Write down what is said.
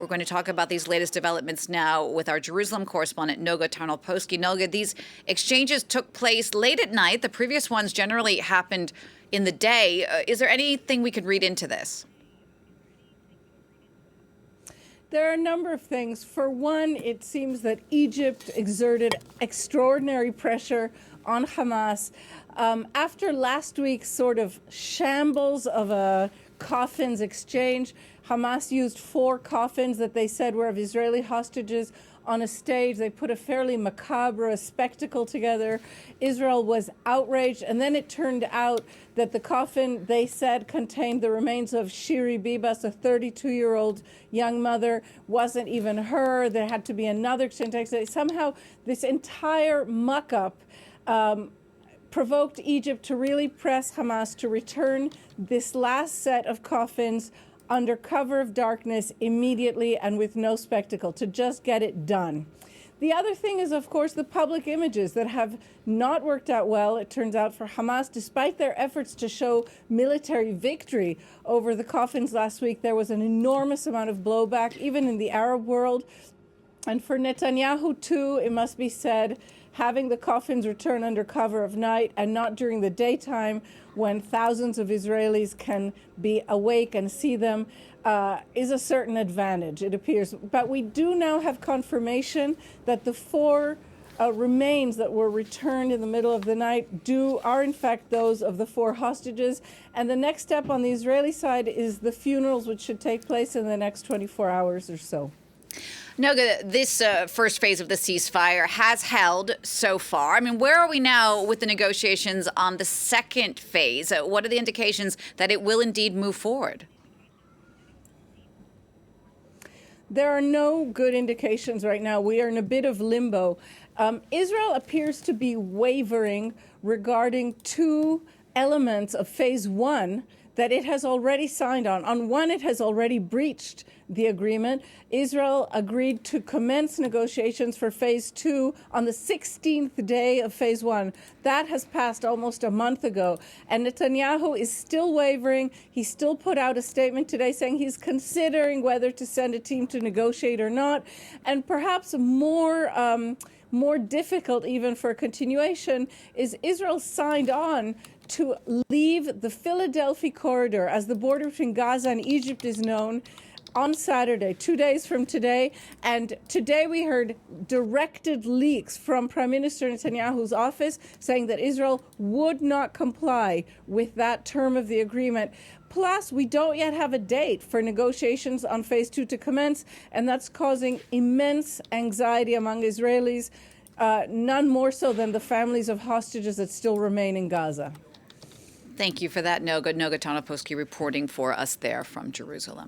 going to talk about these latest developments now with our Jerusalem correspondent, Noga Tornapolsky. Noga, these exchanges took place late at night. The previous ones generally happened in the day. Is there anything we could read into this? There are a number of things. For one, it seems that Egypt exerted extraordinary pressure on Hamas. After last week's sort of shambles of a coffins exchange, Hamas used 4 coffins that they said were of Israeli hostages on a stage. They put a fairly macabre spectacle together. Israel was outraged, and then it turned out that the coffin, they said, contained the remains of Shiri Bibas, a 32-year-old young mother. Wasn't even her. There had to be another exchange. Somehow this entire muck-up provoked Egypt to really press Hamas to return this last set of coffins under cover of darkness immediately and with no spectacle, to just get it done. The other thing is, of course, the public images that have not worked out well, it turns out, for Hamas. Despite their efforts to show military victory over the coffins last week, there was an enormous amount of blowback, even in the Arab world. And for Netanyahu, too, it must be said, having the coffins return under cover of night and not during the daytime when thousands of Israelis can be awake and see them is a certain advantage, it appears. But we do now have confirmation that the 4 remains that were returned in the middle of the night are in fact those of the 4 hostages. And the next step on the Israeli side is the funerals, which should take place in the next 24 hours or so. Noga, this first phase of the ceasefire has held so far. I mean, where are we now with the negotiations on the second phase? What are the indications that it will indeed move forward? There are no good indications right now. We are in a bit of limbo. Israel appears to be wavering regarding 2 elements of phase 1 that it has already signed on. On one, it has already breached the agreement. Israel agreed to commence negotiations for phase 2 on the 16th day of phase 1. That has passed almost a month ago. And Netanyahu is still wavering. He still put out a statement today saying he's considering whether to send a team to negotiate or not. And perhaps more difficult even for continuation is Israel signed on to leave the Philadelphia corridor, as the border between Gaza and Egypt is known, on Saturday, 2 days from today. And today we heard directed leaks from Prime Minister Netanyahu's office saying that Israel would not comply with that term of the agreement. Plus, we don't yet have a date for negotiations on phase 2 to commence, and that's causing immense anxiety among Israelis, none more so than the families of hostages that still remain in Gaza. Thank you for that, Noga. Noga Tornapolsky reporting for us there from Jerusalem.